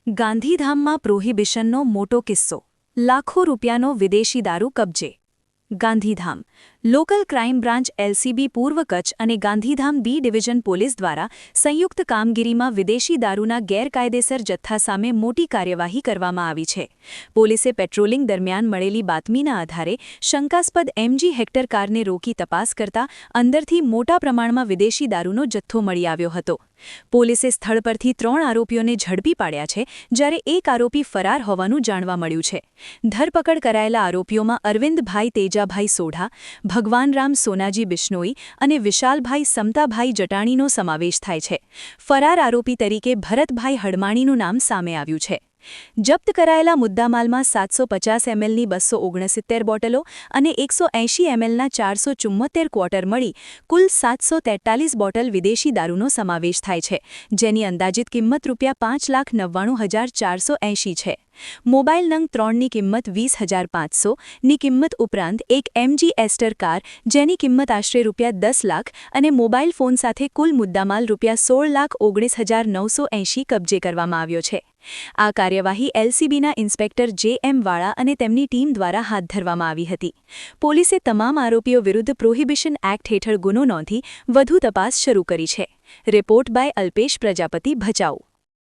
ગાંધીધામમાં પ્રોહિબિશનનો મોટો કિસ્સો, લાખો રૂપિયાનો વિદેશી દારૂ કબજે. Gandhidham local crime branch LCB પૂર્વ કચ્છ અને ગાંધીધામ બી ડિવિઝન પોલીસ દ્વારા સંયુક્ત કામગીરીમાં વિદેશી દારૂના ગેરકાયદેસર જથ્થા સામે મોટી કાર્યવાહી કરવામાં આવી છે. પોલીસે પેટ્રોલિંગ દરમિયાન મળેલી બાતમીના આધારે શંકાસ્પદ એમજી હેક્ટર કારને રોકી તપાસ કરતા અંદરથી મોટા પ્રમાણમાં વિદેશી દારૂનો જથ્થો મળી આવ્યો હતો. પોલીસે સ્થળ પરથી 3 આરોપીઓને ઝડપી પાડ્યા છે, જ્યારે એક આરોપી ફરાર હોવાનું જાણવા મળ્યું છે. ધરપકડ કરાયેલા આરોપીઓમાં અરવિંદભાઈ તેજાભાઈ સોઢા, ભગવાનરામ સોનાજી બિશ્નોઈ અને વિશાલભાઈ સમતાભાઈ જટાણીનો સમાવેશ થાય છે. ફરાર આરોપી તરીકે ભરતભાઈ હડમાણીનું નામ સામે આવ્યું છે. જપ્ત કરાયેલા મુદ્દામાલમાં 750 mlની 269 બોટલો અને 180 mlના 474 ક્વાર્ટર મળી કુલ 743 બોટલ વિદેશી દારૂનો સમાવેશ થાય છે, જેની અંદાજિત કિંમત ₹5,99,480 છે. મોબાઈલ નંગ 3ની કિંમત 20,500ની કિંમત ઉપરાંત એક એમજી એસ્ટર કાર જેની કિંમત આશરે ₹10 લાખ અને મોબાઈલ ફોન સાથે કુલ મુદ્દામાલ ₹16,19,980 કબજે કરવામાં આવ્યો છે. આ કાર્યવાહી એલસીબીના ઇન્સ્પેક્ટર જે.એમ. વાળા અને તેમની ટીમ દ્વારા હાથ ધરવામાં આવી હતી. પોલીસે તમામ આરોપીઓ વિરુદ્ધ પ્રોહિબિશન એક્ટ હેઠળ ગુનો નોંધી વધુ તપાસ શરૂ કરી છે. Report by Alpesh Prajapati, Bhachau.